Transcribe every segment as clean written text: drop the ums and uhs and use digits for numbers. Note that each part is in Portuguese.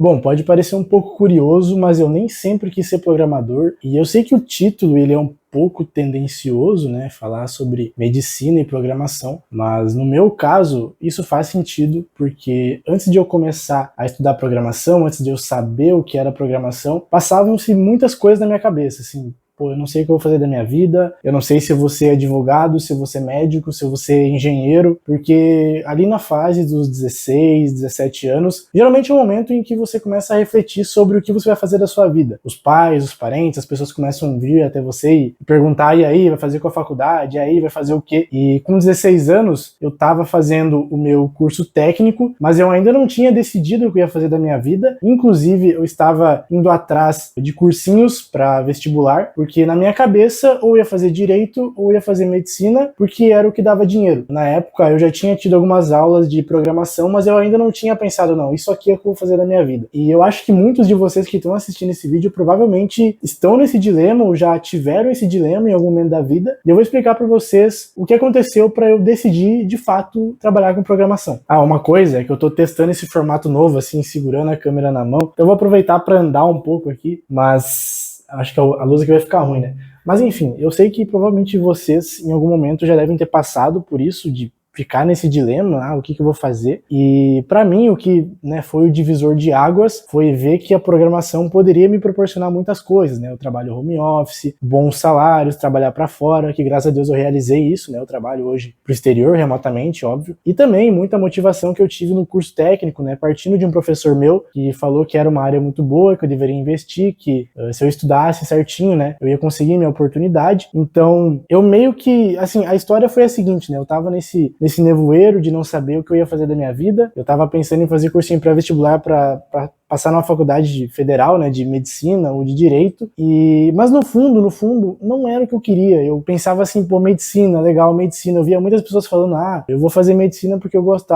Bom, pode parecer um pouco curioso, mas eu nem sempre quis ser programador, e eu sei que o título ele é um pouco tendencioso, né, falar sobre medicina e programação, mas no meu caso isso faz sentido porque antes de eu começar a estudar programação, antes de eu saber o que era programação, passavam-se muitas coisas na minha cabeça, assim, pô, eu não sei o que eu vou fazer da minha vida, eu não sei se eu vou ser advogado, se eu vou ser médico, se eu vou ser engenheiro, porque ali na fase dos 16, 17 anos, geralmente é um momento em que você começa a refletir sobre o que você vai fazer da sua vida. Os pais, os parentes, as pessoas começam a vir até você e perguntar, e aí, vai fazer com a faculdade? E aí, vai fazer o quê? E com 16 anos, eu estava fazendo o meu curso técnico, mas eu ainda não tinha decidido o que eu ia fazer da minha vida. Inclusive, eu estava indo atrás de cursinhos para vestibular, porque na minha cabeça ou ia fazer direito ou ia fazer medicina, porque era o que dava dinheiro. Na época eu já tinha tido algumas aulas de programação, mas eu ainda não tinha pensado, não, isso aqui é o que eu vou fazer da minha vida. E eu acho que muitos de vocês que estão assistindo esse vídeo provavelmente estão nesse dilema ou já tiveram esse dilema em algum momento da vida, e eu vou explicar para vocês o que aconteceu para eu decidir de fato trabalhar com programação. Uma coisa é que eu tô testando esse formato novo assim, segurando a câmera na mão, então eu vou aproveitar para andar um pouco aqui, mas acho que a luz aqui vai ficar ruim, né? Mas enfim, eu sei que provavelmente vocês em algum momento já devem ter passado por isso, de ficar nesse dilema, o que eu vou fazer? E para mim o que, né, foi o divisor de águas foi ver que a programação poderia me proporcionar muitas coisas, né? Eu trabalho home office, bons salários, trabalhar para fora, que graças a Deus eu realizei isso, né? Eu trabalho hoje pro exterior remotamente, óbvio. E também muita motivação que eu tive no curso técnico, né? Partindo de um professor meu que falou que era uma área muito boa, que eu deveria investir, que se eu estudasse certinho, né, eu ia conseguir minha oportunidade. Então, eu meio que, assim, a história foi a seguinte, né? Eu tava nesse nevoeiro de não saber o que eu ia fazer da minha vida. Eu tava pensando em fazer cursinho pré-vestibular para passar numa faculdade federal, né, de medicina ou de direito, mas no fundo, não era o que eu queria. Eu pensava assim, pô, medicina, legal, medicina. Eu via muitas pessoas falando, eu vou fazer medicina porque eu gosto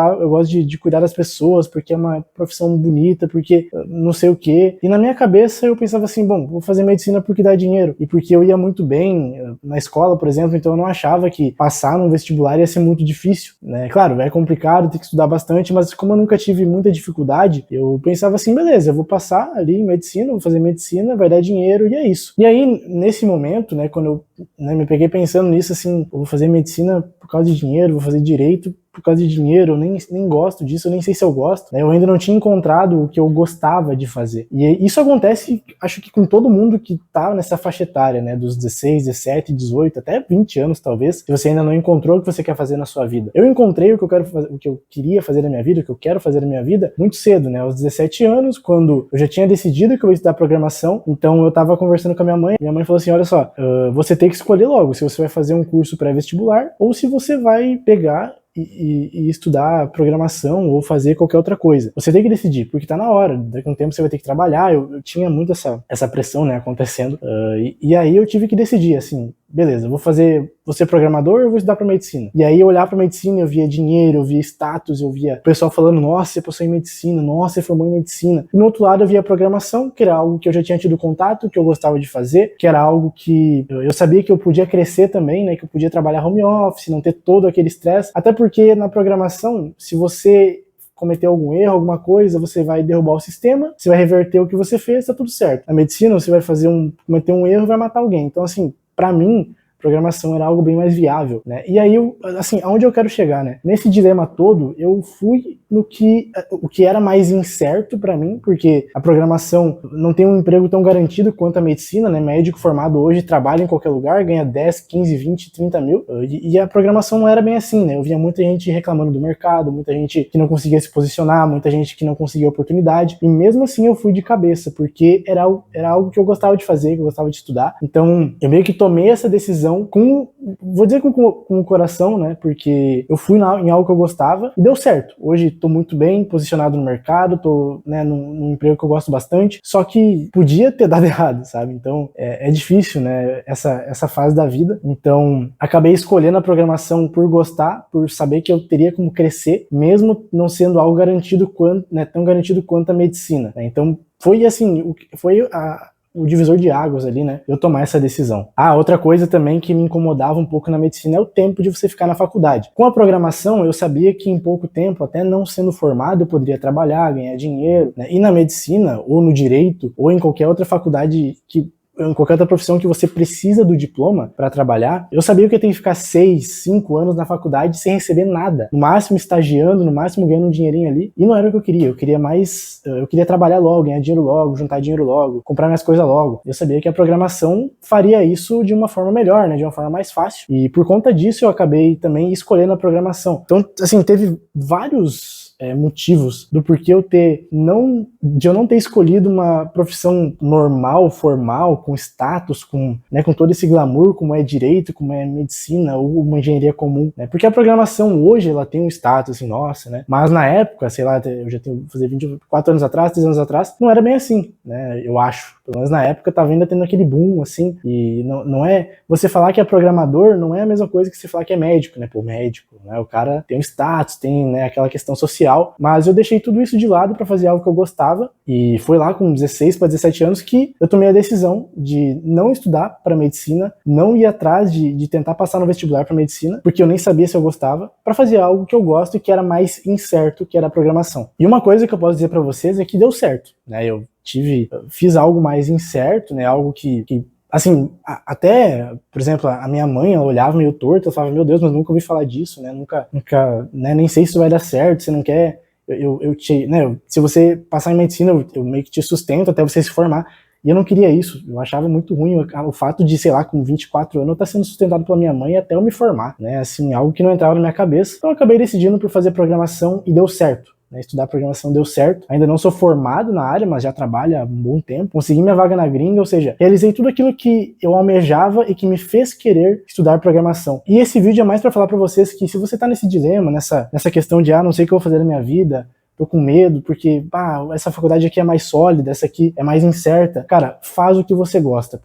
de cuidar das pessoas, porque é uma profissão bonita, porque não sei o quê. E na minha cabeça eu pensava assim, bom, vou fazer medicina porque dá dinheiro, e porque eu ia muito bem na escola, por exemplo, então eu não achava que passar num vestibular ia ser muito difícil, né? Claro, é complicado, tem que estudar bastante, mas como eu nunca tive muita dificuldade, eu pensava assim, beleza, eu vou passar ali em medicina, vou fazer medicina, vai dar dinheiro e é isso. E aí, nesse momento, né, quando eu me peguei pensando nisso, assim, eu vou fazer medicina por causa de dinheiro, vou fazer direito por causa de dinheiro, eu nem gosto disso, eu nem sei se eu gosto, né? Eu ainda não tinha encontrado o que eu gostava de fazer. E isso acontece, acho que com todo mundo que tá nessa faixa etária, né, dos 16, 17, 18, até 20 anos talvez, se você ainda não encontrou o que você quer fazer na sua vida. Eu encontrei o que eu quero fazer, o que eu queria fazer na minha vida, o que eu quero fazer na minha vida, muito cedo, né, aos 17 anos, quando eu já tinha decidido que eu ia estudar programação. Então eu tava conversando com a minha mãe falou assim, olha só, você tem que escolher logo se você vai fazer um curso pré-vestibular ou se você vai pegar e estudar programação ou fazer qualquer outra coisa. Você tem que decidir, porque tá na hora, daqui a um tempo você vai ter que trabalhar. Eu tinha muito essa pressão, né, acontecendo, e aí eu tive que decidir, assim, beleza, vou ser programador ou vou estudar pra medicina? E aí eu olhar pra medicina, eu via dinheiro, eu via status, eu via o pessoal falando, nossa, você passou em medicina, nossa, você formou em medicina. E no outro lado eu via programação, que era algo que eu já tinha tido contato, que eu gostava de fazer, que era algo que eu sabia que eu podia crescer também, né, que eu podia trabalhar home office, não ter todo aquele estresse, até porque na programação, se você cometer algum erro, alguma coisa, você vai derrubar o sistema, você vai reverter o que você fez, tá tudo certo. Na medicina, você vai cometer um erro e vai matar alguém. Então, assim, pra mim, programação era algo bem mais viável, né? E aí, assim, aonde eu quero chegar, né? Nesse dilema todo, eu fui o que era mais incerto para mim, porque a programação não tem um emprego tão garantido quanto a medicina, né? Médico formado hoje trabalha em qualquer lugar, ganha 10, 15, 20, 30 mil, e a programação não era bem assim, né? Eu via muita gente reclamando do mercado, muita gente que não conseguia se posicionar, muita gente que não conseguia oportunidade, e mesmo assim eu fui de cabeça, porque era algo que eu gostava de fazer, que eu gostava de estudar. Então, eu meio que tomei essa decisão vou dizer com o coração, né? Porque eu fui em algo que eu gostava e deu certo. Hoje tô muito bem posicionado no mercado, tô, né, num emprego que eu gosto bastante, só que podia ter dado errado, sabe? Então é difícil, né, essa fase da vida. Então acabei escolhendo a programação por gostar, por saber que eu teria como crescer, mesmo não sendo algo garantido tão garantido quanto a medicina, né? Então foi assim, foi o divisor de águas ali, né? Eu tomar essa decisão. Ah, outra coisa também que me incomodava um pouco na medicina é o tempo de você ficar na faculdade. Com a programação, eu sabia que em pouco tempo, até não sendo formado, eu poderia trabalhar, ganhar dinheiro, né? E na medicina, ou no direito, ou em qualquer outra faculdade em qualquer outra profissão que você precisa do diploma para trabalhar, eu sabia que eu tenho que ficar 6, 5 anos na faculdade sem receber nada. No máximo estagiando, no máximo ganhando um dinheirinho ali. E não era o que eu queria. Eu queria mais... Eu queria trabalhar logo, ganhar dinheiro logo, juntar dinheiro logo, comprar minhas coisas logo. Eu sabia que a programação faria isso de uma forma melhor, né? De uma forma mais fácil. E por conta disso eu acabei também escolhendo a programação. Então, assim, teve vários motivos do porquê de eu não ter escolhido uma profissão normal, formal, com status, né, com todo esse glamour, como é direito, como é medicina ou uma engenharia comum, né? Porque a programação hoje, ela tem um status, assim, nossa, né? Mas na época, sei lá, eu já tenho fazer 24 anos atrás, 3 anos atrás, não era bem assim, né? Eu acho. Pelo menos na época tava ainda tendo aquele boom, assim, e não é... Você falar que é programador não é a mesma coisa que você falar que é médico, né? Pô, médico, né? O cara tem um status, tem, né, aquela questão social, mas eu deixei tudo isso de lado para fazer algo que eu gostava, e foi lá com 16 para 17 anos que eu tomei a decisão de não estudar para medicina, não ir atrás de tentar passar no vestibular para medicina, porque eu nem sabia se eu gostava, para fazer algo que eu gosto e que era mais incerto, que era a programação. E uma coisa que eu posso dizer para vocês é que deu certo, né? Eu fiz algo mais incerto, né? Algo que assim, até, por exemplo, a minha mãe, ela olhava meio torto, ela falava, meu Deus, mas nunca ouvi falar disso, né? Nunca, né? Nem sei se isso vai dar certo, você não quer... né, se você passar em medicina, eu meio que te sustento até você se formar. E eu não queria isso, eu achava muito ruim o fato de, sei lá, com 24 anos eu estar sendo sustentado pela minha mãe até eu me formar, né? Assim, algo que não entrava na minha cabeça. Então eu acabei decidindo por fazer programação e deu certo. Estudar programação deu certo. Ainda não sou formado na área, mas já trabalho há um bom tempo. Consegui minha vaga na gringa, ou seja, realizei tudo aquilo que eu almejava e que me fez querer estudar programação. E esse vídeo é mais para falar para vocês que se você tá nesse dilema, nessa questão de, não sei o que eu vou fazer na minha vida, tô com medo porque, essa faculdade aqui é mais sólida, essa aqui é mais incerta. Cara, faz o que você gosta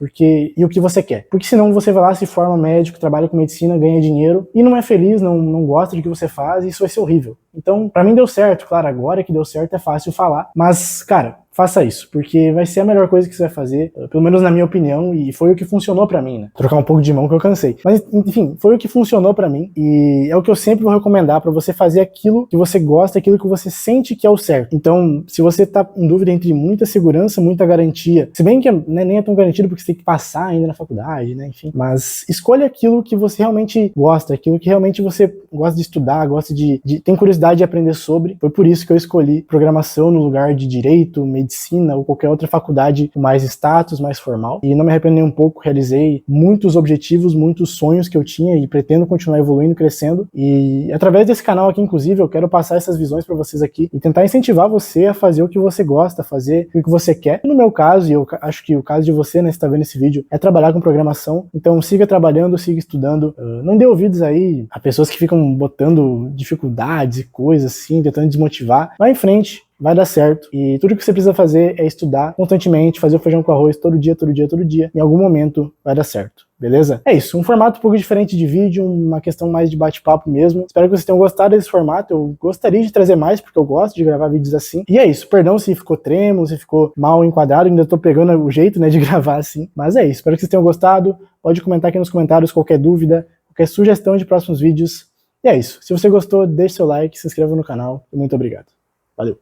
e o que você quer. Porque senão você vai lá, se forma médico, trabalha com medicina, ganha dinheiro e não é feliz, não gosta do que você faz e isso vai ser horrível. Então, pra mim deu certo, claro, agora que deu certo é fácil falar, mas, cara, faça isso, porque vai ser a melhor coisa que você vai fazer, pelo menos na minha opinião, e foi o que funcionou pra mim, né? Trocar um pouco de mão que eu cansei. Mas, enfim, foi o que funcionou pra mim, e é o que eu sempre vou recomendar pra você fazer aquilo que você gosta, aquilo que você sente que é o certo. Então, se você tá em dúvida entre muita segurança, muita garantia, se bem que nem é tão garantido porque você tem que passar ainda na faculdade, né? Enfim, mas escolha aquilo que você realmente gosta, aquilo que realmente você gosta de estudar, gosta tem curiosidade de aprender sobre. Foi por isso que eu escolhi programação no lugar de direito, medicina ou qualquer outra faculdade com mais status, mais formal. E não me arrependo nem um pouco, realizei muitos objetivos, muitos sonhos que eu tinha e pretendo continuar evoluindo, crescendo. E através desse canal aqui, inclusive, eu quero passar essas visões para vocês aqui e tentar incentivar você a fazer o que você gosta, fazer o que você quer. E no meu caso, e eu acho que o caso de você, né, se tá vendo esse vídeo, é trabalhar com programação. Então siga trabalhando, siga estudando. Não dê ouvidos aí a pessoas que ficam botando dificuldades e coisas assim, tentando desmotivar. Vai em frente. Vai dar certo. E tudo que você precisa fazer é estudar constantemente, fazer o feijão com arroz todo dia, todo dia, todo dia. Em algum momento vai dar certo. Beleza? É isso, um formato um pouco diferente de vídeo, uma questão mais de bate-papo mesmo. Espero que vocês tenham gostado desse formato. Eu gostaria de trazer mais, porque eu gosto de gravar vídeos assim. E é isso, perdão se ficou trêmulo, se ficou mal enquadrado, ainda tô pegando o jeito, né, de gravar assim. Mas é isso, espero que vocês tenham gostado. Pode comentar aqui nos comentários qualquer dúvida, qualquer sugestão de próximos vídeos. E é isso, se você gostou, deixe seu like, se inscreva no canal e muito obrigado. Valeu!